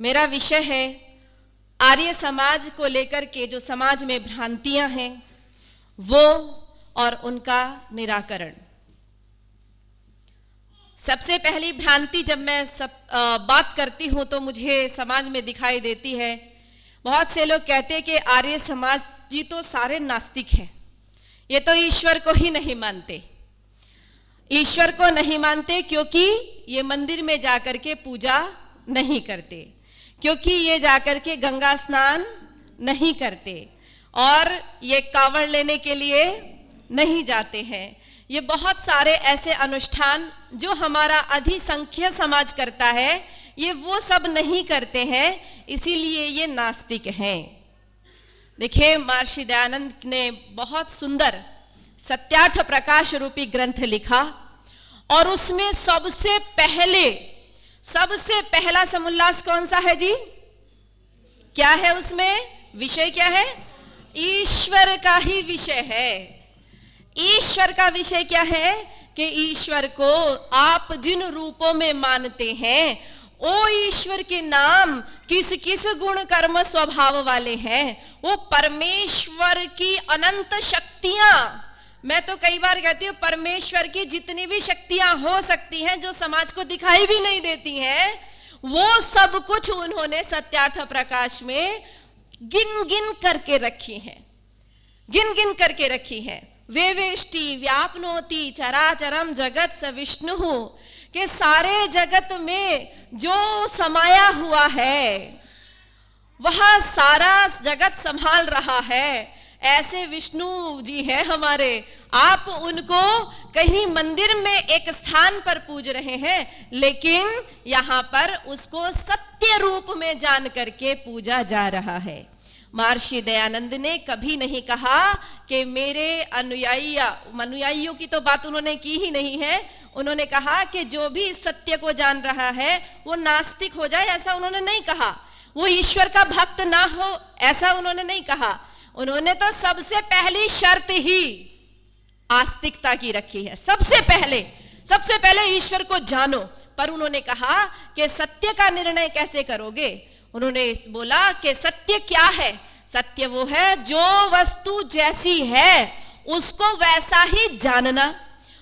मेरा विषय है आर्य समाज को लेकर के जो समाज में भ्रांतियां हैं वो और उनका निराकरण। सबसे पहली भ्रांति जब मैं बात करती हूं तो मुझे समाज में दिखाई देती है, बहुत से लोग कहते हैं कि आर्य समाज जी तो सारे नास्तिक हैं, ये तो ईश्वर को ही नहीं मानते। ईश्वर को नहीं मानते क्योंकि ये मंदिर में जाकर के पूजा नहीं करते, क्योंकि ये जाकर के गंगा स्नान नहीं करते और ये कांवड़ लेने के लिए नहीं जाते हैं। ये बहुत सारे ऐसे अनुष्ठान जो हमारा अधिसंख्य समाज करता है ये वो सब नहीं करते हैं, इसीलिए ये नास्तिक हैं। देखिए, महर्षि दयानंद ने बहुत सुंदर सत्यार्थ प्रकाश रूपी ग्रंथ लिखा और उसमें सबसे पहला समुल्लास कौन सा है जी? क्या है उसमें? विषय क्या है? ईश्वर का ही विषय है। ईश्वर का विषय क्या है कि ईश्वर को आप जिन रूपों में मानते हैं वो ईश्वर के नाम किस किस गुण कर्म स्वभाव वाले हैं, वो परमेश्वर की अनंत शक्तियां, मैं तो कई बार कहती हूँ परमेश्वर की जितनी भी शक्तियां हो सकती हैं जो समाज को दिखाई भी नहीं देती हैं, वो सब कुछ उन्होंने सत्यार्थ प्रकाश में गिन गिन करके रखी हैं, गिन गिन करके रखी है। वेवेष्टि व्यापनोति चराचरम जगत स विष्णु, के सारे जगत में जो समाया हुआ है वह सारा जगत संभाल रहा है, ऐसे विष्णु जी हैं हमारे। आप उनको कहीं मंदिर में एक स्थान पर पूज रहे हैं, लेकिन यहाँ पर उसको सत्य रूप में जान करके पूजा जा रहा है। महर्षि दयानंद ने कभी नहीं कहा कि मेरे अनुयायियों की तो बात उन्होंने की ही नहीं है। उन्होंने कहा कि जो भी सत्य को जान रहा है वो नास्तिक हो जाए, ऐसा उन्होंने नहीं कहा। वो ईश्वर का भक्त ना हो, ऐसा उन्होंने नहीं कहा। उन्होंने तो सबसे पहली शर्त ही आस्तिकता की रखी है। सबसे पहले ईश्वर को जानो, पर उन्होंने कहा कि सत्य का निर्णय कैसे करोगे? उन्होंने बोला कि सत्य क्या है? सत्य वो है जो वस्तु जैसी है उसको वैसा ही जानना,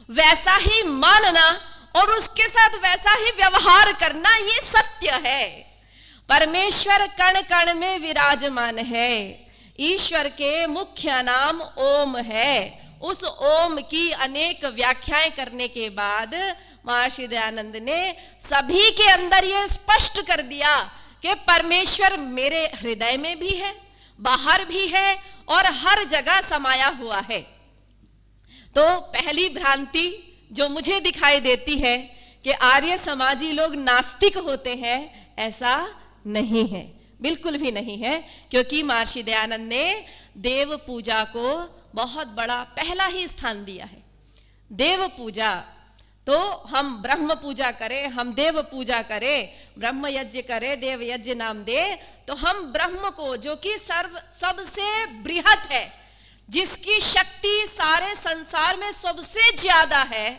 वैसा ही मानना और उसके साथ वैसा ही व्यवहार करना, ये सत्य है। परमेश्वर कण कण में विराजमान है। ईश्वर के मुख्य नाम ओम है। उस ओम की अनेक व्याख्याएं करने के बाद महर्षि दयानंद ने सभी के अंदर यह स्पष्ट कर दिया कि परमेश्वर मेरे हृदय में भी है, बाहर भी है और हर जगह समाया हुआ है। तो पहली भ्रांति जो मुझे दिखाई देती है कि आर्य समाजी लोग नास्तिक होते हैं, ऐसा नहीं है, बिल्कुल भी नहीं है, क्योंकि महर्षि दयानंद ने देव पूजा को बहुत बड़ा पहला ही स्थान दिया है। देव पूजा तो हम ब्रह्म पूजा करें, हम देव पूजा करें, ब्रह्म यज्ञ करें, देव यज्ञ नाम दे, तो हम ब्रह्म को, जो कि सबसे बृहत है, जिसकी शक्ति सारे संसार में सबसे ज्यादा है,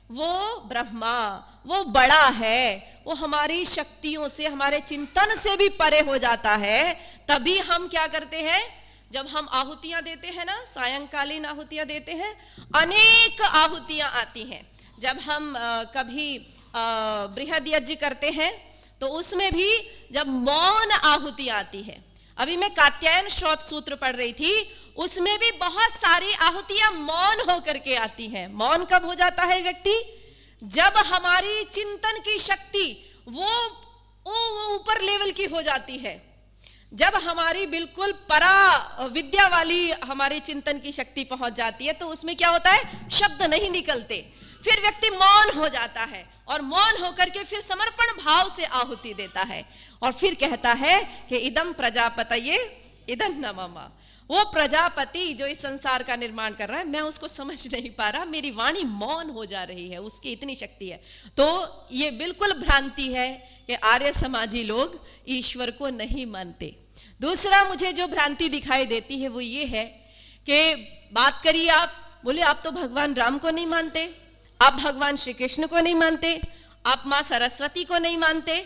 वो ब्रह्मा, वो बड़ा है, वो हमारी शक्तियों से, हमारे चिंतन से भी परे हो जाता है। तभी हम क्या करते हैं, जब हम आहुतियां देते हैं ना, सायंकालीन आहुतियां देते हैं, अनेक आहुतियां आती हैं। जब हम कभी बृहद यज्ञ करते हैं तो उसमें भी जब मौन आहुति आती है, अभी मैं कात्यायन श्रोत सूत्र पढ़ रही थी, उसमें भी बहुत सारी आहुतियां मौन होकर के आती हैं। मौन कब हो जाता है व्यक्ति? जब हमारी चिंतन की शक्ति वो ऊपर लेवल की हो जाती है, जब हमारी बिल्कुल परा विद्या वाली हमारी चिंतन की शक्ति पहुंच जाती है, तो उसमें क्या होता है, शब्द नहीं निकलते, फिर व्यक्ति मौन हो जाता है और मौन होकर के फिर समर्पण भाव से आहुति देता है और फिर कहता है कि इदम प्रजापतये इदं न मम। वो प्रजापति जो इस संसार का निर्माण कर रहा है, मैं उसको समझ नहीं पा रहा, मेरी वाणी मौन हो जा रही है, उसकी इतनी शक्ति है। तो ये बिल्कुल भ्रांति है कि आर्य समाजी लोग ईश्वर को नहीं मानते। दूसरा मुझे जो भ्रांति दिखाई देती है वो ये है कि बात करिए, आप बोले आप तो भगवान राम को नहीं मानते, आप भगवान श्री कृष्ण को नहीं मानते, आप माँ सरस्वती को नहीं मानते,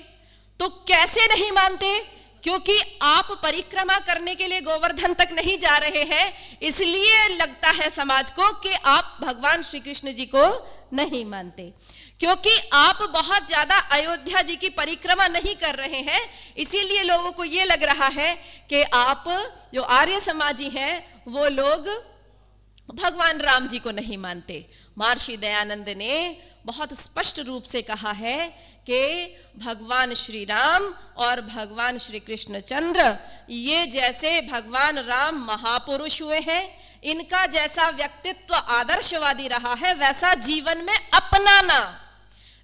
तो कैसे नहीं मानते? क्योंकि आप परिक्रमा करने के लिए गोवर्धन तक नहीं जा रहे हैं, इसलिए लगता है समाज को कि आप भगवान श्री कृष्ण जी को नहीं मानते। क्योंकि आप बहुत ज्यादा अयोध्या जी की परिक्रमा नहीं कर रहे हैं, इसीलिए लोगों को यह लग रहा है कि आप जो आर्य समाजी हैं वो लोग भगवान राम जी को नहीं मानते। महर्षि दयानंद ने बहुत स्पष्ट रूप से कहा है कि भगवान श्री राम और भगवान श्री कृष्ण चंद्र, ये जैसे भगवान राम महापुरुष हुए हैं, इनका जैसा व्यक्तित्व आदर्शवादी रहा है, वैसा जीवन में अपनाना,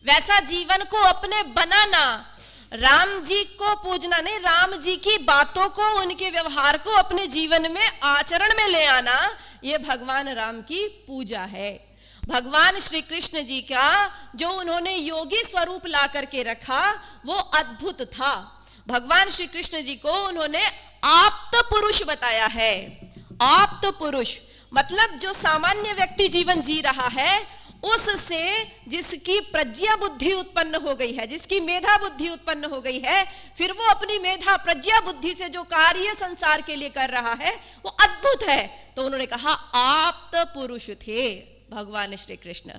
वैसा जीवन को अपने बनाना, राम जी को पूजना नहीं, राम जी की बातों को, उनके व्यवहार को अपने जीवन में आचरण में ले आना, ये भगवान राम की पूजा है। भगवान श्री कृष्ण जी का जो उन्होंने योगी स्वरूप ला करके रखा वो अद्भुत था। भगवान श्री कृष्ण जी को उन्होंने आप्त पुरुष बताया है। आप्त पुरुष मतलब जो सामान्य व्यक्ति जीवन जी रहा है उससे जिसकी प्रज्ञा बुद्धि उत्पन्न हो गई है, जिसकी मेधा बुद्धि उत्पन्न हो गई है, फिर वो अपनी मेधा प्रज्ञा बुद्धि से जो कार्य संसार के लिए कर रहा है वो अद्भुत है। तो उन्होंने कहा आप्त पुरुष थे भगवान श्री कृष्ण।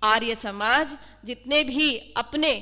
आर्य समाज जितने भी अपने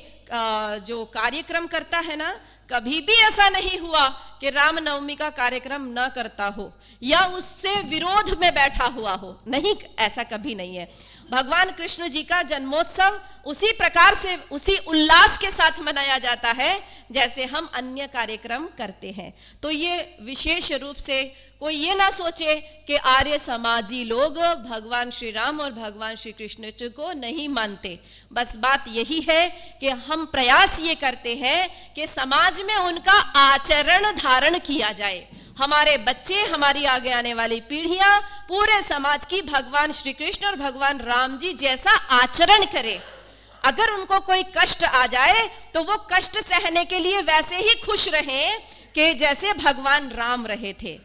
जो कार्यक्रम करता है ना, कभी भी ऐसा नहीं हुआ कि रामनवमी का कार्यक्रम न करता हो या उससे विरोध में बैठा हुआ हो, नहीं, ऐसा कभी नहीं है। भगवान कृष्ण जी का जन्मोत्सव उसी प्रकार से, उसी उल्लास के साथ मनाया जाता है जैसे हम अन्य कार्यक्रम करते हैं। तो ये विशेष रूप से कोई ये ना सोचे कि आर्य समाजी लोग भगवान श्री राम और भगवान श्री कृष्ण जी को नहीं मानते। बस बात यही है कि हम प्रयास ये करते हैं कि समाज में उनका आचरण धारण किया जाए। हमारे बच्चे, हमारी आगे आने वाली पीढ़ियां पूरे समाज की भगवान श्री कृष्ण और भगवान राम जी जैसा आचरण करें। अगर उनको कोई कष्ट आ जाए तो वो कष्ट सहने के लिए वैसे ही खुश रहें कि जैसे भगवान राम रहे थे।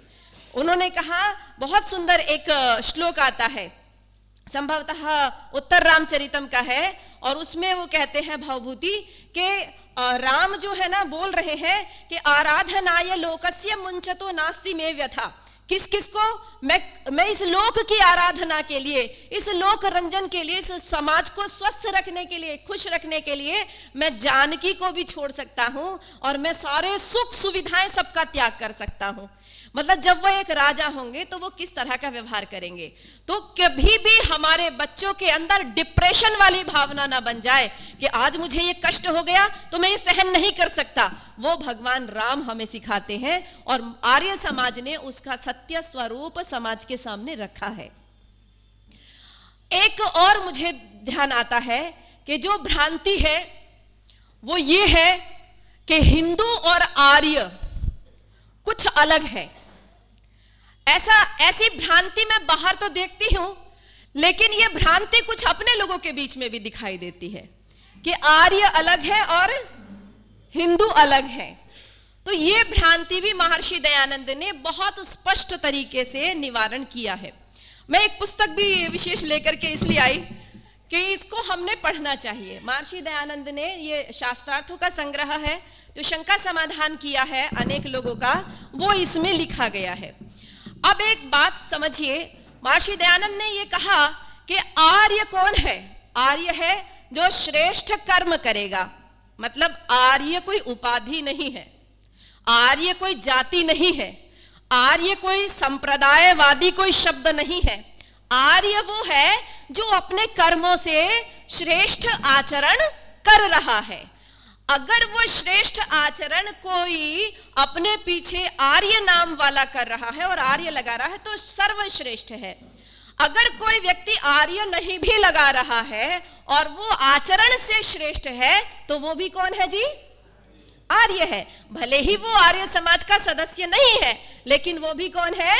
उन्होंने कहा, बहुत सुंदर एक श्लोक आता है, संभवतः उत्तर रामचरितम का है, और उसमें वो कहते हैं भवभूति के राम जो है ना बोल रहे हैं कि आराधनाय लोकस्य मुंचतो नास्ति में व्यथा। किस किस को? मैं इस लोक की आराधना के लिए, इस लोक रंजन के लिए, इस समाज को स्वस्थ रखने के लिए, खुश रखने के लिए मैं जानकी को भी छोड़ सकता हूं और मैं सारे सुख सुविधाएं सबका त्याग कर सकता हूं। मतलब जब वो एक राजा होंगे तो वो किस तरह का व्यवहार करेंगे। तो कभी भी हमारे बच्चों के अंदर डिप्रेशन वाली भावना ना बन जाए कि आज मुझे ये कष्ट हो गया तो मैं ये सहन नहीं कर सकता। वो भगवान राम हमें सिखाते हैं और आर्य समाज ने उसका सत्य स्वरूप समाज के सामने रखा है। एक और मुझे ध्यान आता है कि जो भ्रांति है वो ये है कि हिंदू और आर्य कुछ अलग है। ऐसी भ्रांति मैं बाहर तो देखती हूं, लेकिन ये भ्रांति कुछ अपने लोगों के बीच में भी दिखाई देती है कि आर्य अलग है और हिंदू अलग है। तो ये भ्रांति भी महर्षि दयानंद ने बहुत स्पष्ट तरीके से निवारण किया है। मैं एक पुस्तक भी विशेष लेकर के इसलिए आई कि इसको हमने पढ़ना चाहिए। महर्षि दयानंद ने ये शास्त्रार्थों का संग्रह है, जो शंका समाधान किया है अनेक लोगों का, वो इसमें लिखा गया है। अब एक बात समझिए, महर्षि दयानंद ने ये कहा कि आर्य कौन है? आर्य है जो श्रेष्ठ कर्म करेगा। मतलब आर्य कोई उपाधि नहीं है, आर्य कोई जाति नहीं है, आर्य कोई संप्रदायवादी कोई शब्द नहीं है। आर्य वो है जो अपने कर्मों से श्रेष्ठ आचरण कर रहा है। अगर वो श्रेष्ठ आचरण कोई अपने पीछे आर्य नाम वाला कर रहा है और आर्य लगा रहा है तो सर्वश्रेष्ठ है। अगर कोई व्यक्ति आर्य नहीं भी लगा रहा है और वो आचरण से श्रेष्ठ है तो वो भी कौन है जी? आर्य है। भले ही वो आर्य समाज का सदस्य नहीं है, लेकिन वो भी कौन है?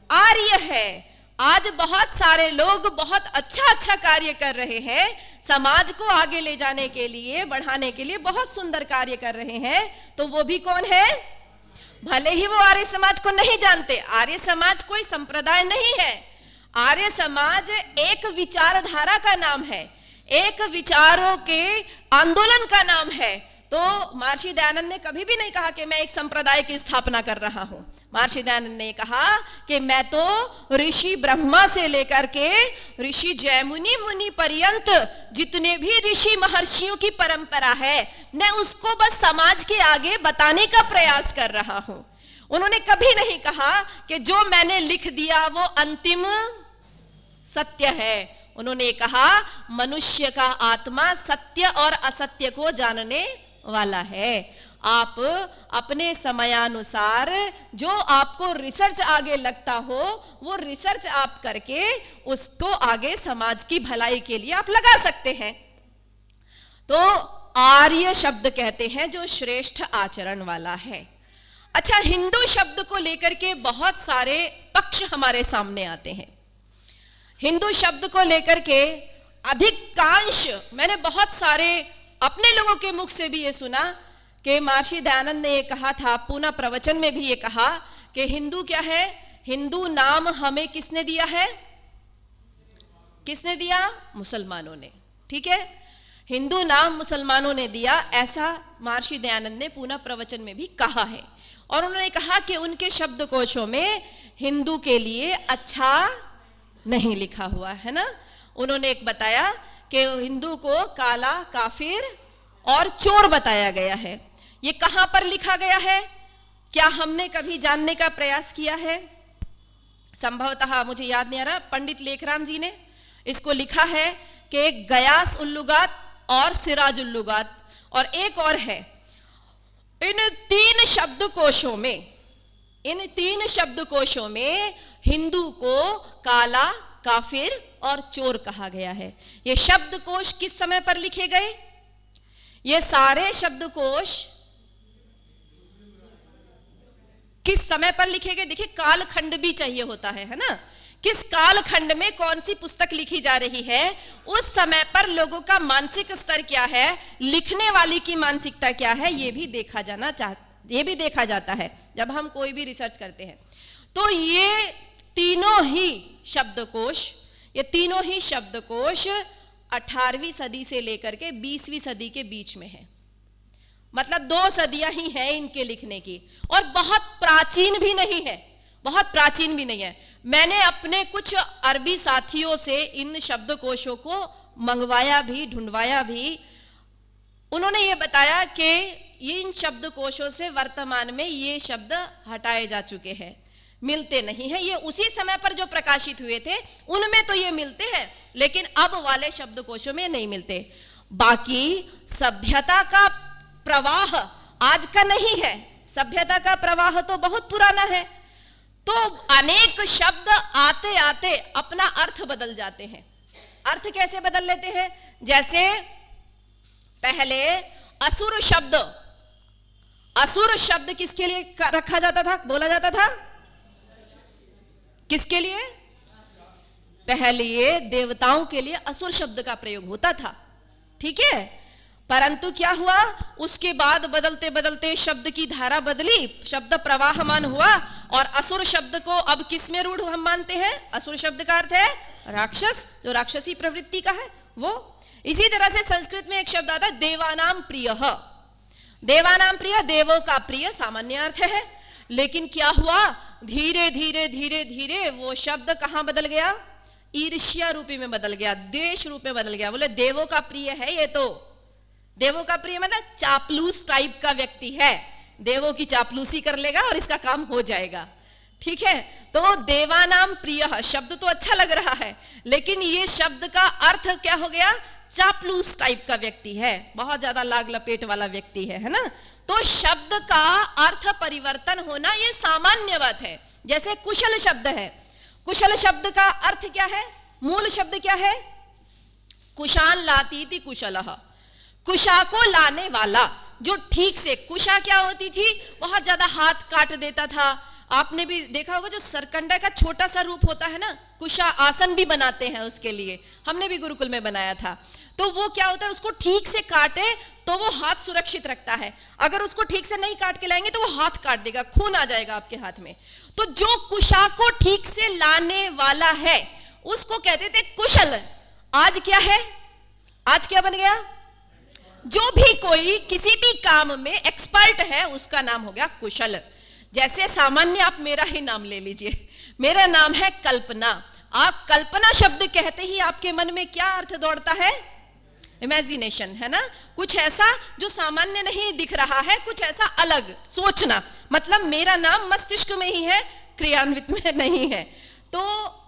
आर्य है। आज बहुत सारे लोग बहुत अच्छा कार्य कर रहे हैं, समाज को आगे ले जाने के लिए, बढ़ाने के लिए बहुत सुंदर कार्य कर रहे हैं, तो वो भी कौन है? भले ही वो आर्य समाज को नहीं जानते। आर्य समाज कोई संप्रदाय नहीं है। आर्य समाज एक विचारधारा का नाम है, एक विचारों के आंदोलन का नाम है। तो महर्षि दयानंद ने कभी भी नहीं कहा कि मैं एक संप्रदाय की स्थापना कर रहा हूं। महर्षि दयानंद ने कहा कि मैं तो ऋषि ब्रह्मा से लेकर के ऋषि जयमुनि मुनि पर्यंत जितने भी ऋषि महर्षियों की परंपरा है, मैं उसको बस समाज के आगे बताने का प्रयास कर रहा हूं। उन्होंने कभी नहीं कहा कि जो मैंने लिख दिया वो अंतिम सत्य है। उन्होंने कहा मनुष्य का आत्मा सत्य और असत्य को जानने वाला है। आप अपने समयानुसार जो आपको रिसर्च आगे लगता हो वो रिसर्च आप करके उसको आगे समाज की भलाई के लिए आप लगा सकते हैं। तो आर्य शब्द कहते हैं जो श्रेष्ठ आचरण वाला है। अच्छा, हिंदू शब्द को लेकर के बहुत सारे पक्ष हमारे सामने आते हैं। हिंदू शब्द को लेकर के अधिकांश मैंने बहुत सारे अपने लोगों के मुख से भी ये सुना कि महर्षि दयानंद ने ये कहा था, पुनः प्रवचन में भी ये कहा कि हिंदू क्या है, हिंदू नाम हमें किसने दिया है, किसने दिया, मुसलमानों ने। ठीक है, हिंदू नाम मुसलमानों ने दिया, ऐसा महर्षि दयानंद ने पुनः प्रवचन में भी कहा है। और उन्होंने कहा कि उनके शब्दकोशों में हिंदू के लिए अच्छा नहीं लिखा हुआ है ना। उन्होंने एक बताया कि हिंदू को काला, काफिर और चोर बताया गया है। ये कहां पर लिखा गया है, क्या हमने कभी जानने का प्रयास किया है? संभवतः मुझे याद नहीं आ रहा, पंडित लेखराम जी ने इसको लिखा है कि गयास उल्लुगात और सिराज उल्लुगात, और एक और है। इन तीन शब्दकोशों में हिंदू को काला, काफिर और चोर कहा गया है। ये शब्दकोश किस समय पर लिखे गए? ये सारे शब्दकोश किस समय पर लिखे गए? देखिए, कालखंड भी चाहिए होता है ना। किस कालखंड में कौन सी पुस्तक लिखी जा रही है, उस समय पर लोगों का मानसिक स्तर क्या है, लिखने वाली की मानसिकता क्या है, ये भी देखा जाता है जब हम कोई भी रिसर्च करते हैं। तो ये तीनों ही शब्दकोश 18वीं सदी से लेकर के 20वीं सदी के बीच में है। मतलब 2 सदियां ही हैं इनके लिखने की, और बहुत प्राचीन भी नहीं है। मैंने अपने कुछ अरबी साथियों से इन शब्दकोशों को मंगवाया भी, ढूंढवाया भी। उन्होंने ये बताया कि इन शब्दकोशों से वर्तमान में ये शब्द हटाए जा चुके हैं, मिलते नहीं हैं। ये उसी समय पर जो प्रकाशित हुए थे उनमें तो ये मिलते हैं, लेकिन अब वाले शब्दकोशों में नहीं मिलते। बाकी सभ्यता का प्रवाह आज का नहीं है, सभ्यता का प्रवाह तो बहुत पुराना है। तो अनेक शब्द आते आते अपना अर्थ बदल जाते हैं। अर्थ कैसे बदल लेते हैं? जैसे पहले असुर शब्द किसके लिए रखा जाता था, बोला जाता था? किसके लिए? पहले देवताओं के लिए असुर शब्द का प्रयोग होता था। ठीक है, परंतु क्या हुआ, उसके बाद बदलते बदलते शब्द की धारा बदली, शब्द प्रवाहमान हुआ, और असुर शब्द को अब किस में रूढ़ हम मानते हैं? असुर शब्द का अर्थ है राक्षस, जो राक्षसी प्रवृत्ति का है वो। इसी तरह से संस्कृत में एक शब्द आता है देवानाम प्रियः। देवानाम प्रिय, देवों का प्रिय सामान्य अर्थ है, लेकिन क्या हुआ, धीरे धीरे वो शब्द कहां बदल गया? ईर्ष्या रूपी में बदल गया, द्वेष रूप में बदल गया। बोले देवों का प्रिय है ये, तो देवों का प्रिय मतलब चापलूस टाइप का व्यक्ति है, देवों की चापलूसी कर लेगा और इसका काम हो जाएगा। ठीक है, तो देवानाम प्रिय शब्द तो अच्छा लग रहा है, लेकिन ये शब्द का अर्थ क्या हो गया? चापलूस टाइप का व्यक्ति है, बहुत ज्यादा लाग लपेट वाला व्यक्ति है ना। तो शब्द का अर्थ परिवर्तन होना ये सामान्य बात है। जैसे कुशल शब्द है, कुशल शब्द का अर्थ क्या है? मूल शब्द क्या है? कुशान लातीति कुशलः, कुशा को लाने वाला, जो ठीक से, कुशा क्या होती थी? बहुत ज्यादा हाथ काट देता था। आपने भी देखा होगा जो सरकंडा का छोटा सा रूप होता है ना, कुशा आसन भी बनाते हैं उसके लिए, हमने भी गुरुकुल में बनाया था। तो वो क्या होता है, उसको ठीक से काटे तो वो हाथ सुरक्षित रखता है, अगर उसको ठीक से नहीं काट के लाएंगे तो वो हाथ काट देगा, खून आ जाएगा आपके हाथ में। तो जो कुशा को ठीक से लाने वाला है उसको कहते थे कुशल। आज क्या है? आज क्या बन गया? जो भी कोई किसी भी काम में एक्सपर्ट है उसका नाम हो गया कुशल। जैसे सामान्य आप मेरा ही नाम ले लीजिए, मेरा नाम है कल्पना। आप कल्पना शब्द कहते ही आपके मन में क्या अर्थ दौड़ता है? इमेजिनेशन, है ना? कुछ ऐसा जो सामान्य नहीं दिख रहा है, कुछ ऐसा अलग सोचना। मतलब मेरा नाम मस्तिष्क में ही है, क्रियान्वित में नहीं है। तो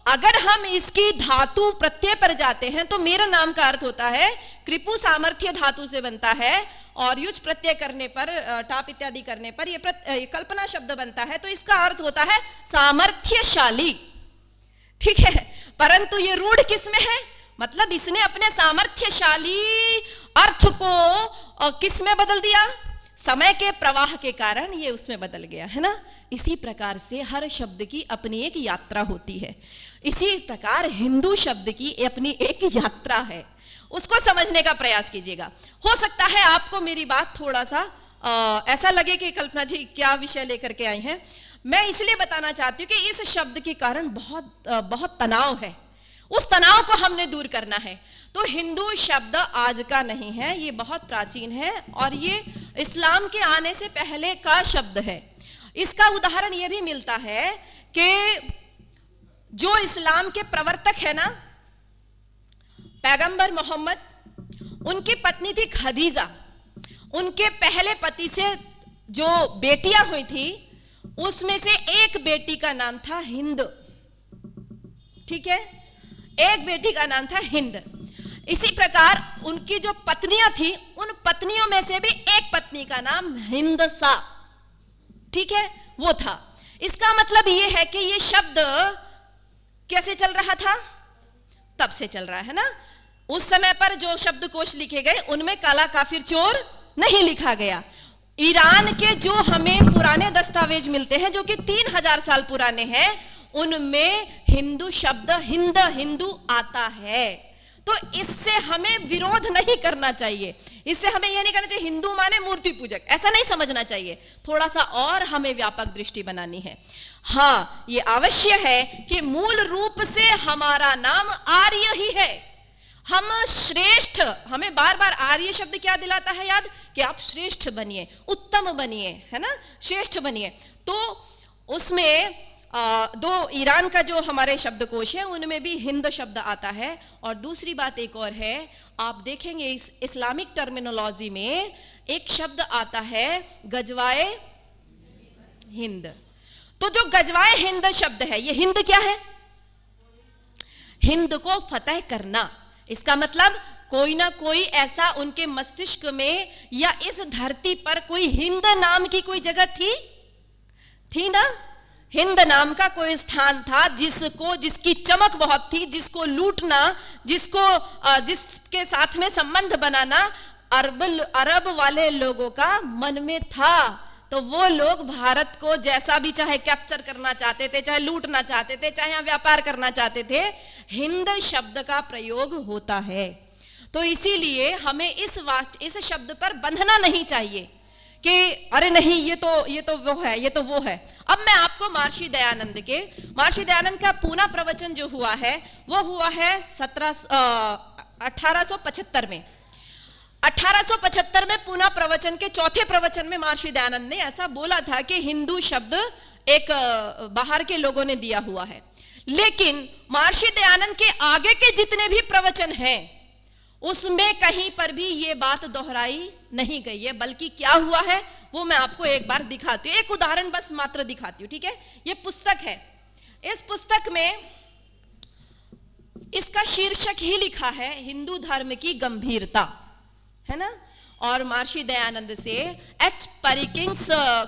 अगर हम इसकी धातु प्रत्यय पर जाते हैं तो मेरा नाम का अर्थ होता है कृपु सामर्थ्य धातु से बनता है, और युज प्रत्यय करने पर, टाप इत्यादि करने पर ये कल्पना शब्द बनता है। तो इसका अर्थ होता है सामर्थ्यशाली, ठीक है। परंतु ये रूढ़ किस में है? मतलब इसने अपने सामर्थ्यशाली अर्थ को किस में बदल दिया? समय के प्रवाह के कारण ये उसमें बदल गया, है ना? इसी प्रकार से हर शब्द की अपनी एक यात्रा होती है। इसी प्रकार हिंदू शब्द की अपनी एक यात्रा है, उसको समझने का प्रयास कीजिएगा। हो सकता है आपको मेरी बात थोड़ा सा ऐसा लगे कि कल्पना जी क्या विषय लेकर के आई हैं। मैं इसलिए बताना चाहती हूँ कि इस शब्द के कारण बहुत तनाव है, उस तनाव को हमने दूर करना है। तो हिंदू शब्द आज का नहीं है, ये बहुत प्राचीन है और ये इस्लाम के आने से पहले का शब्द है। इसका उदाहरण ये भी मिलता है कि जो इस्लाम के प्रवर्तक है ना, पैगंबर मोहम्मद, उनकी पत्नी थी खदीजा। उनके पहले पति से जो बेटियां हुई थी उसमें से एक बेटी का नाम था हिंद, ठीक है, एक बेटी का नाम था हिंद। इसी प्रकार उनकी जो पत्नियां थी, उन पत्नियों में से भी एक पत्नी का नाम हिंदसा, ठीक है, वो था। इसका मतलब ये है कि ये शब्द कैसे चल रहा था? तब से चल रहा है ना। उस समय पर जो शब्दकोश लिखे गए उनमें काला काफिर चोर नहीं लिखा गया। ईरान के जो हमें पुराने दस्तावेज मिलते हैं जो कि 3000 साल पुराने हैं, उनमें हिंदू शब्द हिंदू आता है। तो इससे हमें विरोध नहीं करना चाहिए, इससे हमें यह नहीं करना चाहिए हिंदू माने मूर्ति पूजक, ऐसा नहीं समझना चाहिए। थोड़ा सा और हमें व्यापक दृष्टि बनानी है। हाँ, ये अवश्य है कि मूल रूप से हमारा नाम आर्य ही है। हम श्रेष्ठ, हमें बार बार आर्य शब्द क्या दिलाता है याद? कि आप श्रेष्ठ बनिए, उत्तम बनिए, है ना, श्रेष्ठ बनिए। तो उसमें दो ईरान का जो हमारे शब्दकोश है उनमें भी हिंद शब्द आता है। और दूसरी बात एक और है, आप देखेंगे इस इस्लामिक टर्मिनोलॉजी में एक शब्द आता है गजवाए हिंद। तो जो गजवाए हिंद शब्द है, ये हिंद क्या है? हिंद को फतह करना। इसका मतलब कोई ना कोई ऐसा उनके मस्तिष्क में या इस धरती पर कोई हिंद नाम की कोई जगह थी ना, हिंद नाम का कोई स्थान था जिसकी चमक बहुत थी, जिसको लूटना, जिसके साथ में संबंध बनाना अरब वाले लोगों का मन में था। तो वो लोग भारत को जैसा भी चाहे कैप्चर करना चाहते थे, चाहे लूटना चाहते थे, चाहे यहाँ व्यापार करना चाहते थे, हिंद शब्द का प्रयोग होता है। तो इसीलिए हमें इस शब्द पर बंधना नहीं चाहिए कि अरे नहीं ये तो वो है, ये तो वो है। अब मैं आपको महर्षि दयानंद का पूना प्रवचन जो हुआ है वो हुआ है 1875 में। 1875 में पूना प्रवचन के चौथे प्रवचन में महर्षि दयानंद ने ऐसा बोला था कि हिंदू शब्द एक बाहर के लोगों ने दिया हुआ है। लेकिन महर्षि दयानंद के आगे के जितने भी प्रवचन हैं उसमें कहीं पर भी ये बात दोहराई नहीं गई है, बल्कि क्या हुआ है वो मैं आपको एक बार दिखाती हूँ, एक उदाहरण बस मात्र दिखाती हूँ, ठीक है। ये पुस्तक है, इस पुस्तक में इसका शीर्षक ही लिखा है हिंदू धर्म की गंभीरता, है ना। और महर्षि दयानंद से एच परिकिंस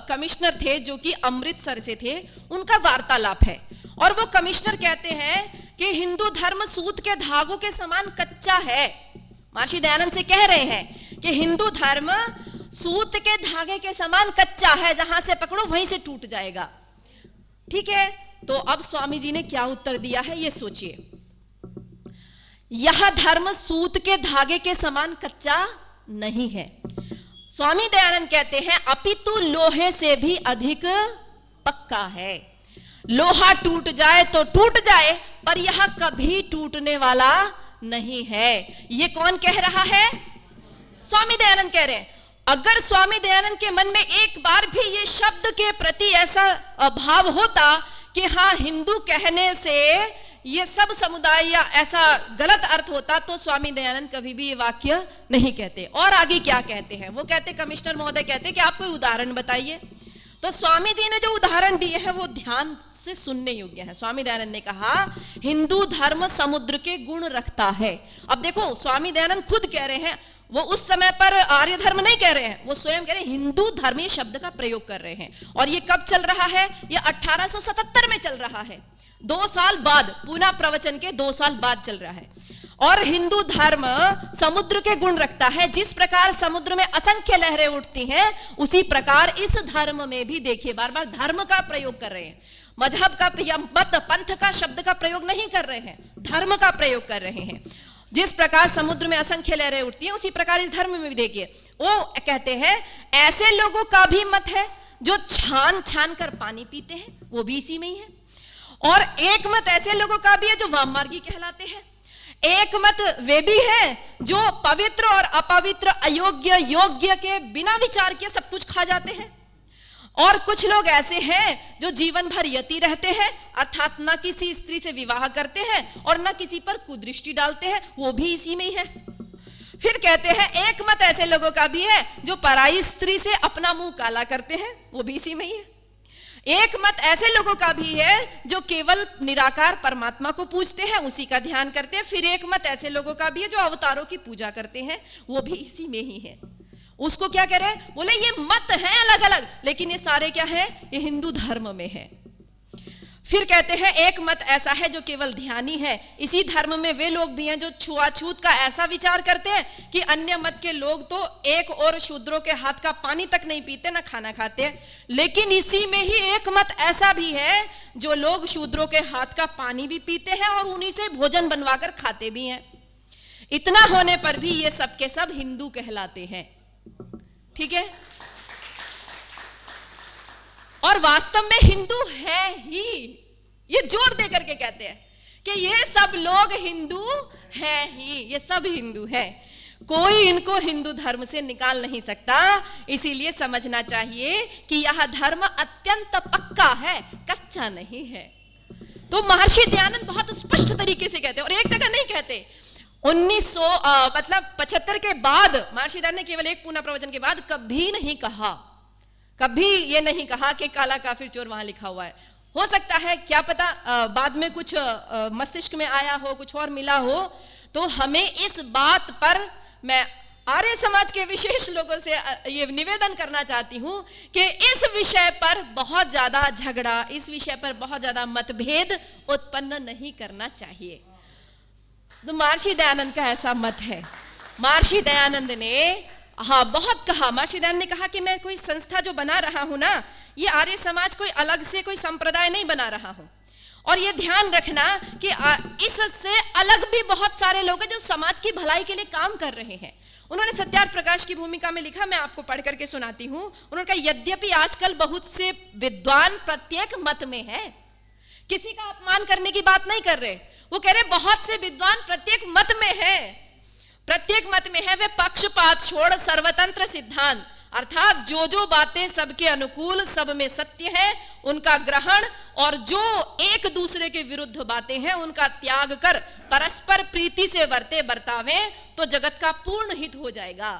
कमिश्नर थे जो कि अमृतसर से थे, उनका वार्तालाप है। और वो कमिश्नर कहते हैं कि हिंदू धर्म सूत के धागों के समान कच्चा है। महर्षि दयानंद से कह रहे हैं कि हिंदू धर्म सूत के धागे के समान कच्चा है, जहां से पकड़ो वहीं से टूट जाएगा, ठीक है। तो अब स्वामी जी ने क्या उत्तर दिया है ये सोचिए। यह धर्म सूत के धागे के समान कच्चा नहीं है। स्वामी दयानंद कहते हैं अपितु लोहे से भी अधिक पक्का है। लोहा टूट जाए तो टूट जाए, पर यह कभी टूटने वाला नहीं है। ये कौन कह रहा है? स्वामी दयानंद कह रहे हैं, अगर स्वामी दयानंद के मन में एक बार भी ये शब्द के प्रति ऐसा भाव होता कि हाँ हिंदू कहने से ये सब समुदाय या ऐसा गलत अर्थ होता, तो स्वामी दयानंद कभी भी ये वाक्य नहीं कहते। और आगे क्या कहते हैं, वो कहते, कमिश्नर महोदय कहते कि आप कोई उदाहरण बताइए। तो स्वामी जी ने जो उदाहरण दिए हैं वो ध्यान से सुनने योग्य है। स्वामी दयानंद ने कहा हिंदू धर्म समुद्र के गुण रखता है। अब देखो स्वामी दयानंद खुद कह रहे हैं, वो उस समय पर आर्य धर्म नहीं कह रहे हैं, वो स्वयं कह रहे हैं हिंदू धर्म ये शब्द का प्रयोग कर रहे हैं। और ये कब चल रहा है, ये 1877 में चल रहा है, 2 साल बाद, पुनः प्रवचन के 2 साल बाद चल रहा है। और हिंदू धर्म समुद्र के गुण रखता है, जिस प्रकार समुद्र में असंख्य लहरें उठती हैं उसी प्रकार इस धर्म में भी, देखिए बार बार धर्म का प्रयोग कर रहे हैं, मजहब का या मत पंथ का शब्द का प्रयोग नहीं कर रहे हैं, धर्म का प्रयोग कर रहे हैं। जिस प्रकार समुद्र में असंख्य लहरें उठती हैं उसी प्रकार इस धर्म में भी देखिए, वो कहते हैं ऐसे लोगों का भी मत है जो छान छान कर पानी पीते हैं, वो भी इसी में ही है। और एक मत ऐसे लोगों का भी है जो वाममार्गी कहलाते हैं। एक मत वे भी है जो पवित्र और अपवित्र, अयोग्य योग्य के बिना विचार किए सब कुछ खा जाते हैं। और कुछ लोग ऐसे हैं जो जीवन भर यति रहते हैं, अर्थात न किसी स्त्री से विवाह करते हैं और न किसी पर कुदृष्टि डालते हैं, वो भी इसी में ही है। फिर कहते हैं एक मत ऐसे लोगों का भी है जो पराई स्त्री से अपना मुंह काला करते हैं, वो भी इसी में ही है। एक मत ऐसे लोगों का भी है जो केवल निराकार परमात्मा को पूजते हैं, उसी का ध्यान करते हैं। फिर एक मत ऐसे लोगों का भी है जो अवतारों की पूजा करते हैं, वो भी इसी में ही है। उसको क्या कह रहे हैं, बोले ये मत हैं अलग अलग, लेकिन ये सारे क्या है, ये हिंदू धर्म में है। फिर कहते हैं एक मत ऐसा है जो केवल ध्यानी है, इसी धर्म में वे लोग भी हैं जो छुआछूत का ऐसा विचार करते हैं कि अन्य मत के लोग तो एक और शूद्रों के हाथ का पानी तक नहीं पीते, ना खाना खाते हैं। लेकिन इसी में ही एक मत ऐसा भी है जो लोग शूद्रों के हाथ का पानी भी पीते हैं और उन्हीं से भोजन बनवाकर खाते भी हैं। इतना होने पर भी ये सब के सब हिंदू कहलाते हैं, ठीक है। और वास्तव में हिंदू है ही, ये जोर दे करके कहते हैं कि ये सब लोग हिंदू है ही, ये सब हिंदू है, कोई इनको हिंदू धर्म से निकाल नहीं सकता। इसीलिए समझना चाहिए कि यह धर्म अत्यंत पक्का है, कच्चा नहीं है। तो महर्षि दयानंद बहुत स्पष्ट तरीके से कहते हैं, और एक जगह नहीं कहते। 1975 के बाद महर्षि दयानंद ने केवल एक पुनः प्रवचन के बाद कभी नहीं कहा, कभी ये नहीं कहा कि काला काफिर चोर वहां लिखा हुआ है। हो सकता है क्या पता बाद में कुछ मस्तिष्क में आया हो, कुछ और मिला हो। तो हमें इस बात पर मैं आर्य समाज के विशेष लोगों से ये निवेदन करना चाहती हूं कि इस विषय पर बहुत ज्यादा झगड़ा, इस विषय पर बहुत ज्यादा मतभेद उत्पन्न नहीं करना चाहिए। तो महर्षि दयानंद का ऐसा मत है। महर्षि दयानंद ने बहुत कहा, महर्षि दयानंद ने कहा कि मैं कोई संस्था जो बना रहा हूं ना, ये आर्य समाज कोई अलग से कोई संप्रदाय नहीं बना रहा हूं। और ये ध्यान रखना कि इससे अलग भी बहुत सारे लोग हैं जो समाज की भलाई के लिए काम कर रहे हैं। उन्होंने सत्यार्थ प्रकाश की भूमिका में लिखा, मैं आपको पढ़ करके सुनाती हूं। उन्होंने कहा यद्यपि आजकल बहुत से विद्वान प्रत्येक मत में है, किसी का अपमान करने की बात नहीं कर रहे, वो कह रहे बहुत से विद्वान प्रत्येक मत में है, प्रत्येक मत में है वे पक्षपात छोड़ सर्वतंत्र सिद्धांत, अर्थात जो जो बातें सबके अनुकूल, सब में सत्य है, उनका ग्रहण, और जो एक दूसरे के विरुद्ध बातें हैं उनका त्याग कर परस्पर प्रीति से वर्ते बर्तावे तो जगत का पूर्ण हित हो जाएगा।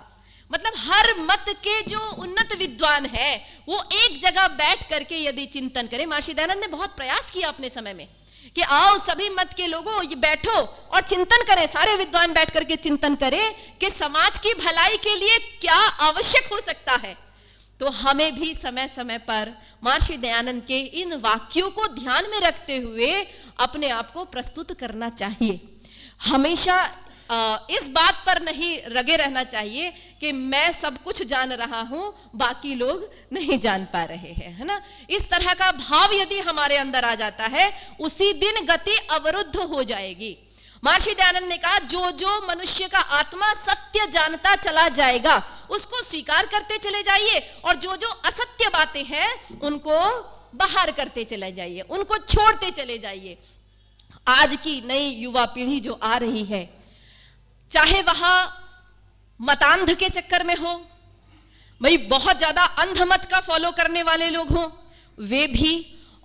मतलब हर मत के जो उन्नत विद्वान है वो एक जगह बैठ करके यदि चिंतन करें। महर्षि दयानंद ने बहुत प्रयास किया अपने समय में कि आओ सभी मत के लोगों ये बैठो और चिंतन करें, सारे विद्वान बैठ करके चिंतन करें कि समाज की भलाई के लिए क्या आवश्यक हो सकता है। तो हमें भी समय समय पर महर्षि दयानंद के इन वाक्यों को ध्यान में रखते हुए अपने आप को प्रस्तुत करना चाहिए। हमेशा इस बात पर नहीं रगे रहना चाहिए कि मैं सब कुछ जान रहा हूं, बाकी लोग नहीं जान पा रहे हैं, है ना। इस तरह का भाव यदि हमारे अंदर आ जाता है उसी दिन गति अवरुद्ध हो जाएगी। महर्षि दयानंद ने कहा जो जो मनुष्य का आत्मा सत्य जानता चला जाएगा उसको स्वीकार करते चले जाइए, और जो जो असत्य बातें हैं उनको बाहर करते चले जाइए, उनको छोड़ते चले जाइए। आज की नई युवा पीढ़ी जो आ रही है, चाहे वह मतांध के चक्कर में हो, भाई बहुत ज्यादा अंध मत का फॉलो करने वाले लोग हों, वे भी,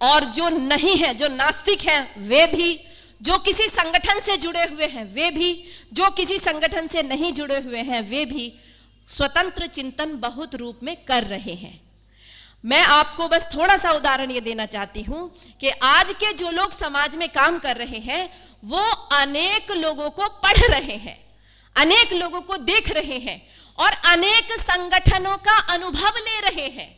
और जो नहीं है, जो नास्तिक हैं वे भी, जो किसी संगठन से जुड़े हुए हैं वे भी, जो किसी संगठन से नहीं जुड़े हुए हैं वे भी स्वतंत्र चिंतन बहुत रूप में कर रहे हैं। मैं आपको बस थोड़ा सा उदाहरण ये देना चाहती हूं कि आज के जो लोग समाज में काम कर रहे हैं वो अनेक लोगों को पढ़ रहे हैं, अनेक लोगों को देख रहे हैं और अनेक संगठनों का अनुभव ले रहे हैं,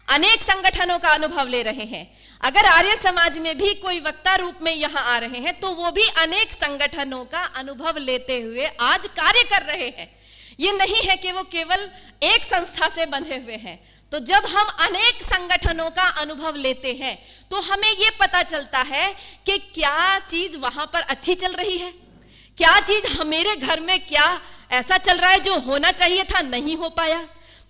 अनेक संगठनों का अनुभव ले रहे हैं। अगर आर्य समाज में भी कोई वक्ता रूप में यहां आ रहे हैं तो वो भी अनेक संगठनों का अनुभव लेते हुए आज कार्य कर रहे हैं। ये नहीं है कि वो केवल एक संस्था से बंधे हुए हैं। तो जब हम अनेक संगठनों का अनुभव लेते हैं तो हमें ये पता चलता है कि क्या चीज वहां पर अच्छी चल रही है, क्या चीज मेरे घर में क्या ऐसा चल रहा है जो होना चाहिए था नहीं हो पाया।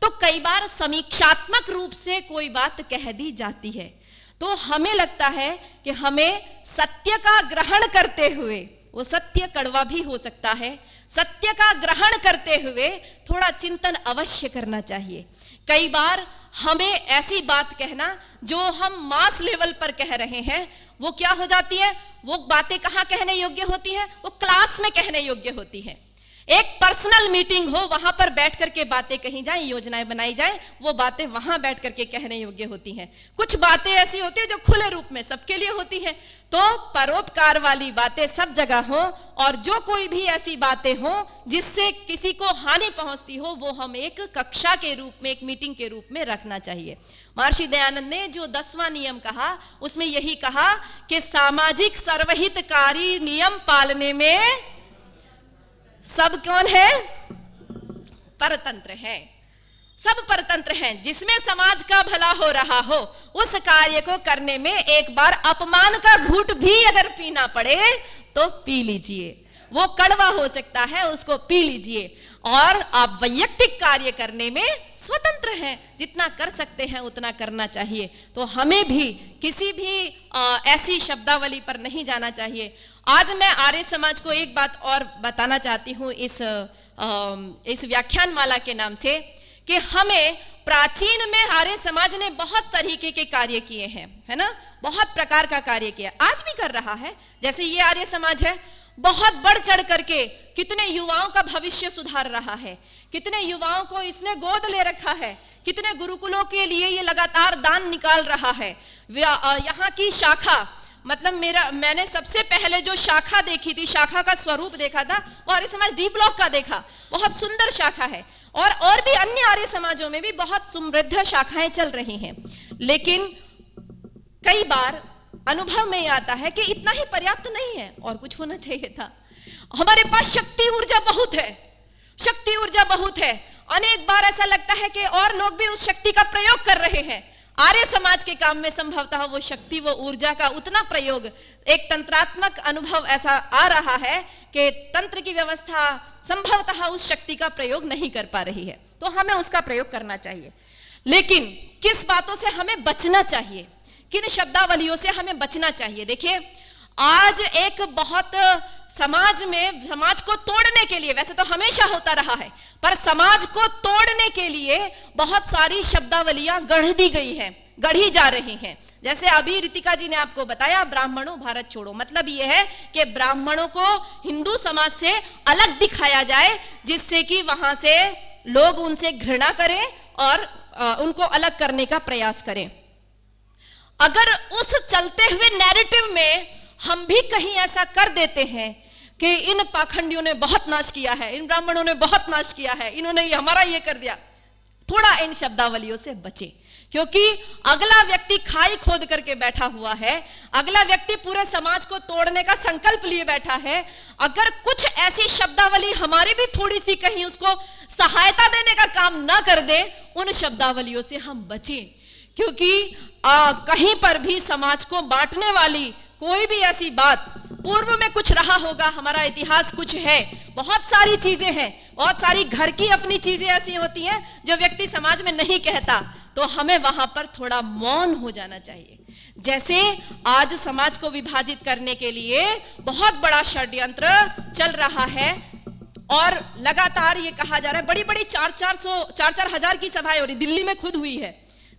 तो कई बार समीक्षात्मक रूप से कोई बात कह दी जाती है तो हमें लगता है कि हमें सत्य का ग्रहण करते हुए, वो सत्य कड़वा भी हो सकता है, सत्य का ग्रहण करते हुए थोड़ा चिंतन अवश्य करना चाहिए। कई बार हमें ऐसी बात कहना जो हम मास लेवल पर कह रहे हैं वो क्या हो जाती है, वो बातें कहाँ कहने योग्य होती है, वो क्लास में कहने योग्य होती है। एक पर्सनल मीटिंग हो, वहां पर बैठ करके बातें कही जाए, योजनाएं बनाई जाए, वो बातें वहां बैठ करके कहने योग्य होती हैं। कुछ बातें ऐसी होती है जो खुले रूप में सबके लिए होती हैं। तो परोपकार वाली बातें सब जगह हो और जो कोई भी ऐसी बातें हो जिससे किसी को हानि पहुंचती हो वो हम एक कक्षा के रूप में, एक मीटिंग के रूप में रखना चाहिए। महर्षि दयानंद ने जो 10वां नियम कहा उसमें यही कहा कि सामाजिक सर्वहितकारी नियम पालने में सब कौन है, परतंत्र है, सब परतंत्र हैं। जिसमें समाज का भला हो रहा हो उस कार्य को करने में एक बार अपमान का घूंट भी अगर पीना पड़े तो पी लीजिए, वो कड़वा हो सकता है, उसको पी लीजिए। और आप वैयक्तिक कार्य करने में स्वतंत्र हैं, जितना कर सकते हैं उतना करना चाहिए। तो हमें भी किसी भी ऐसी शब्दावली पर नहीं जाना चाहिए। आज मैं आर्य समाज को एक बात और बताना चाहती हूँ इस व्याख्यान माला के नाम से कि हमें प्राचीन में आर्य समाज ने बहुत तरीके के कार्य किए हैं, है ना, बहुत प्रकार का कार्य किया, आज भी कर रहा है। जैसे ये आर्य समाज है, बहुत बढ़ चढ़ करके कितने युवाओं का भविष्य सुधार रहा है, कितने युवाओं को इसने गोद ले रखा है, कितने गुरुकुलों के लिए ये लगातार दान निकाल रहा है। यहाँ की शाखा, मतलब मैंने सबसे पहले जो शाखा देखी थी, शाखा का स्वरूप देखा था, वो आर्य समाज डी ब्लॉक का देखा, बहुत सुंदर शाखा है। और भी अन्य आर्य समाजों में भी बहुत समृद्ध शाखाएं चल रही हैं। लेकिन कई बार अनुभव में आता है कि इतना ही पर्याप्त नहीं है, और कुछ होना चाहिए था। हमारे पास शक्ति ऊर्जा बहुत है, शक्ति ऊर्जा बहुत है। अनेक बार ऐसा लगता है कि और लोग भी उस शक्ति का प्रयोग कर रहे हैं। आर्य समाज के काम में संभवतः वो शक्ति, वो ऊर्जा का उतना प्रयोग, एक तंत्रात्मक अनुभव ऐसा आ रहा है कि तंत्र की व्यवस्था संभवतः उस शक्ति का प्रयोग नहीं कर पा रही है। तो हमें उसका प्रयोग करना चाहिए। लेकिन किस बातों से हमें बचना चाहिए, किन शब्दावलियों से हमें बचना चाहिए। देखिए, आज एक बहुत समाज को तोड़ने के लिए, वैसे तो हमेशा होता रहा है, पर समाज को तोड़ने के लिए बहुत सारी शब्दावलियां गढ़ दी गई हैं, गढ़ी जा रही हैं। जैसे अभी रितिका जी ने आपको बताया, ब्राह्मणों भारत छोड़ो, मतलब यह है कि ब्राह्मणों को हिंदू समाज से अलग दिखाया जाए, जिससे कि वहां से लोग उनसे घृणा करें और उनको अलग करने का प्रयास करें। अगर उस चलते हुए नैरेटिव में हम भी कहीं ऐसा कर देते हैं कि इन पाखंडियों ने बहुत नाश किया है, इन ब्राह्मणों ने बहुत नाश किया है, इन्होंने हमारा ये कर दिया, थोड़ा इन शब्दावलियों से बचें। क्योंकि अगला व्यक्ति खाई खोद करके बैठा हुआ है, अगला व्यक्ति पूरे समाज को तोड़ने का संकल्प लिए बैठा है। अगर कुछ ऐसी शब्दावली हमारी भी थोड़ी सी कहीं उसको सहायता देने का काम ना कर दे, उन शब्दावलियों से हम बचें। क्योंकि कहीं पर भी समाज को बांटने वाली कोई भी ऐसी बात, पूर्व में कुछ रहा होगा, हमारा इतिहास कुछ है, बहुत सारी चीजें हैं, बहुत सारी घर की अपनी चीजें ऐसी होती हैं जो व्यक्ति समाज में नहीं कहता, तो हमें वहां पर थोड़ा मौन हो जाना चाहिए। जैसे आज समाज को विभाजित करने के लिए बहुत बड़ा षड्यंत्र चल रहा है, और लगातार ये कहा जा रहा है, बड़ी बड़ी 4-4 हजार की सभाएं हो रही, दिल्ली में खुद हुई है,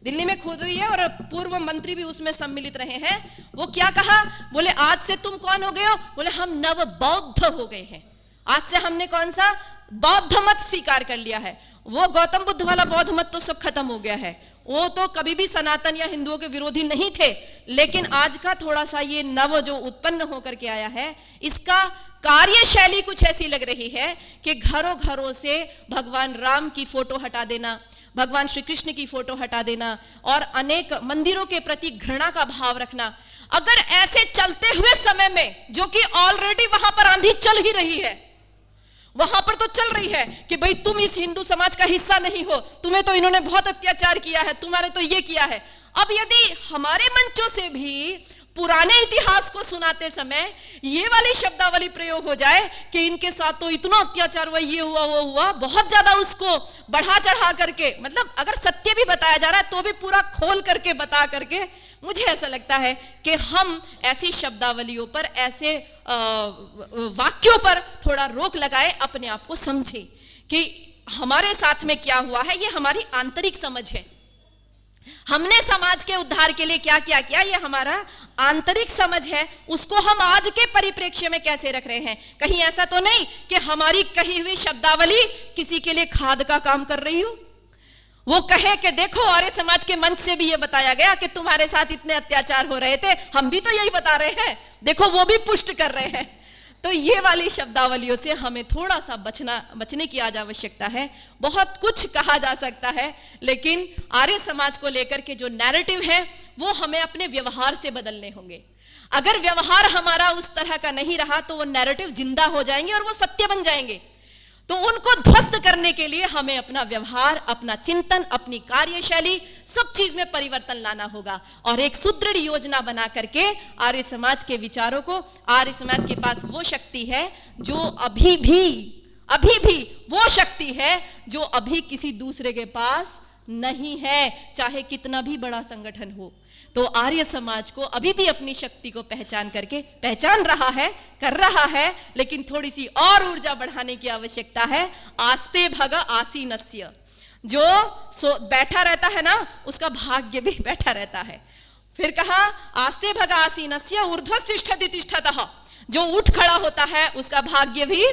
दिल्ली में खुद हुई है, और पूर्व मंत्री भी उसमें सम्मिलित रहे हैं। वो क्या कहा, बोले आज से तुम कौन हो गए हो, बोले हम नव बौद्ध हो गए हैं, आज से हमने कौन सा बौद्ध मत स्वीकार कर लिया है। वो गौतम बुद्ध वाला बौद्ध मत तो सब खत्म हो गया है, वो तो कभी भी सनातन या हिंदुओं के विरोधी नहीं थे, लेकिन आज का थोड़ा सा ये नव जो उत्पन्न होकर के आया है, इसका कार्यशैली कुछ ऐसी लग रही है कि घरों घरों से भगवान राम की फोटो हटा देना, भगवान श्री कृष्ण की फोटो हटा देना, और अनेक मंदिरों के प्रति घृणा का भाव रखना। अगर ऐसे चलते हुए समय में, जो कि ऑलरेडी वहां पर आंधी चल ही रही है, वहां पर तो चल रही है कि भाई तुम इस हिंदू समाज का हिस्सा नहीं हो, तुम्हें तो इन्होंने बहुत अत्याचार किया है, तुम्हारे तो ये किया है। अब यदि हमारे मंचों से भी पुराने इतिहास को सुनाते समय ये वाली शब्दावली प्रयोग हो जाए कि इनके साथ तो इतना अत्याचार हुआ, ये हुआ वो हुआ, बहुत ज्यादा उसको बढ़ा चढ़ा करके, मतलब अगर सत्य भी बताया जा रहा है तो भी पूरा खोल करके बता करके, मुझे ऐसा लगता है कि हम ऐसी शब्दावलियों पर, ऐसे वाक्यों पर थोड़ा रोक लगाए, अपने आप को समझे कि हमारे साथ में क्या हुआ है, ये हमारी आंतरिक समझ है। हमने समाज के उद्धार के लिए क्या क्या किया, ये हमारा आंतरिक समझ है, उसको हम आज के परिप्रेक्ष्य में कैसे रख रहे हैं। कहीं ऐसा तो नहीं कि हमारी कही हुई शब्दावली किसी के लिए खाद का काम कर रही हो, वो कहे कि देखो आर्य समाज के मंच से भी ये बताया गया कि तुम्हारे साथ इतने अत्याचार हो रहे थे, हम भी तो यही बता रहे हैं, देखो वो भी पुष्ट कर रहे हैं। तो ये वाली शब्दावलियों से हमें थोड़ा सा बचने की आज आवश्यकता है। बहुत कुछ कहा जा सकता है, लेकिन आर्य समाज को लेकर के जो नैरेटिव है वो हमें अपने व्यवहार से बदलने होंगे। अगर व्यवहार हमारा उस तरह का नहीं रहा तो वो नैरेटिव जिंदा हो जाएंगे और वो सत्य बन जाएंगे। तो उनको ध्वस्त करने के लिए हमें अपना व्यवहार, अपना चिंतन, अपनी कार्यशैली, सब चीज में परिवर्तन लाना होगा, और एक सुदृढ़ योजना बना करके आर्य समाज के विचारों को, आर्य समाज के पास वो शक्ति है जो अभी भी वो शक्ति है जो अभी किसी दूसरे के पास नहीं है, चाहे कितना भी बड़ा संगठन हो। तो आर्य समाज को अभी भी अपनी शक्ति को पहचान रहा है, कर रहा है, लेकिन थोड़ी सी और ऊर्जा बढ़ाने की आवश्यकता है। आस्ते भग आसीनस्य, जो बैठा रहता है ना, उसका भाग्य भी बैठा रहता है। फिर कहा आस्ते भग आसीनस्य ऊर्ध्वस्थिष्ठति तिष्ठतः, जो उठ खड़ा होता है उसका भाग्य भी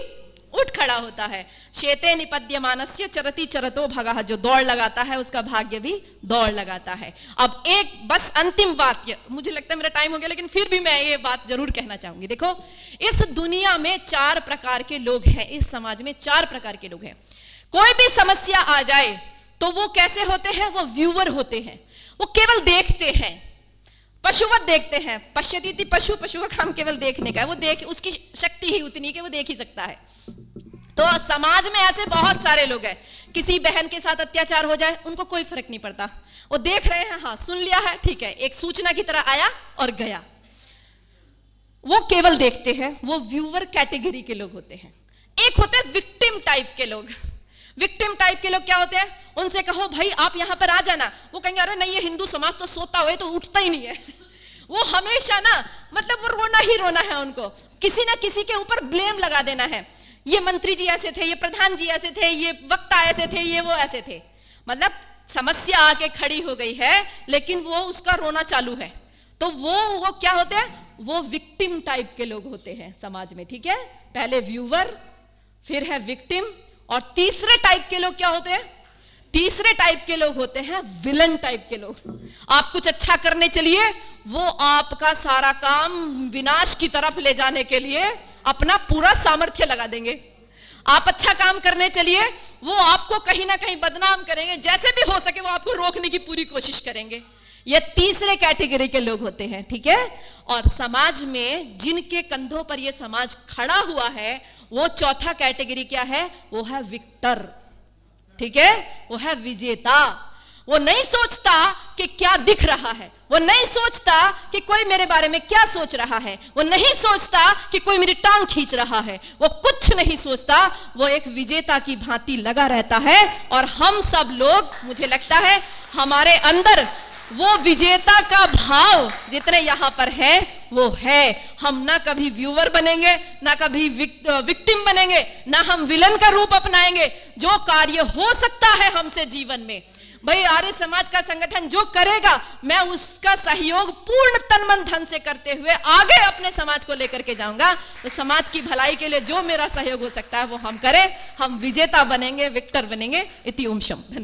उठ खड़ा होता है। शेते निपद्यमानस्य चरति चरतो भगः, जो दौड़ लगाता है उसका भाग्य भी दौड़ लगाता है। अब एक बस अंतिम बात, मुझे लगता है मेरा टाइम हो गया, लेकिन फिर भी मैं ये बात जरूर कहना चाहूंगी। देखो, इस दुनिया में 4 प्रकार के लोग हैं, इस समाज में 4 प्रकार के लोग हैं। कोई भी समस्या आ जाए तो वो कैसे होते हैं, वो व्यूअर होते हैं, वो केवल देखते हैं, पशुवत देखते हैं। पश्यति पशु, पशु का काम केवल देखने का है, वो उसकी शक्ति ही उतनी कि वो देख ही सकता है। तो समाज में ऐसे बहुत सारे लोग हैं, किसी बहन के साथ अत्याचार हो जाए उनको कोई फर्क नहीं पड़ता, वो देख रहे हैं, हाँ सुन लिया है, ठीक है, एक सूचना की तरह आया और गया, वो केवल देखते हैं। वो व्यूअर कैटेगरी के लोग होते हैं। एक होते हैं विक्टिम टाइप के लोग। विक्टिम टाइप के लोग क्या होते हैं, उनसे कहो भाई आप यहां पर आ जाना, वो कहेंगे अरे नहीं, ये हिंदू समाज तो सोता हुए तो उठता ही नहीं है। वो हमेशा ना, मतलब वो रोना ही रोना है, उनको किसी ना किसी के ऊपर ब्लेम लगा देना है। ये मंत्री जी ऐसे थे, ये प्रधान जी ऐसे थे, ये वक्ता ऐसे थे, ये वो ऐसे थे। मतलब समस्या आके खड़ी हो गई है, लेकिन वो उसका रोना चालू है। तो वो क्या होते हैं, वो विक्टिम टाइप के लोग होते हैं समाज में। ठीक है, पहले व्यूअर, फिर है विक्टिम, और तीसरे टाइप के लोग क्या होते हैं, तीसरे टाइप के लोग होते हैं विलन टाइप के लोग। आप कुछ अच्छा करने चलिए, वो आपका सारा काम विनाश की तरफ ले जाने के लिए अपना पूरा सामर्थ्य लगा देंगे। आप अच्छा काम करने चलिए, वो आपको कहीं ना कहीं बदनाम करेंगे, जैसे भी हो सके वो आपको रोकने की पूरी कोशिश करेंगे। ये तीसरे कैटेगरी के लोग होते हैं। ठीक है, और समाज में जिनके कंधों पर ये समाज खड़ा हुआ है, वो चौथा कैटेगरी क्या है, वो है विक्टर। ठीक है, वो है विजेता। वो नहीं सोचता कि क्या दिख रहा है, वो नहीं सोचता कि कोई मेरे बारे में क्या सोच रहा है, वो नहीं सोचता कि कोई मेरी टांग खींच रहा है, वो कुछ नहीं सोचता, वो एक विजेता की भांति लगा रहता है। और हम सब लोग, मुझे लगता है हमारे अंदर वो विजेता का भाव जितने यहां पर है वो है। हम ना कभी व्यूअर बनेंगे, ना कभी विक्टिम बनेंगे, ना हम विलन का रूप अपनाएंगे। जो कार्य हो सकता है हमसे जीवन में, भाई आर्य समाज का संगठन जो करेगा, मैं उसका सहयोग पूर्ण तन मन धन से करते हुए आगे अपने समाज को लेकर के जाऊंगा। तो समाज की भलाई के लिए जो मेरा सहयोग हो सकता है वो हम करें। हम विजेता बनेंगे, विक्टर बनेंगे। इति ओम शम। धन्यवाद।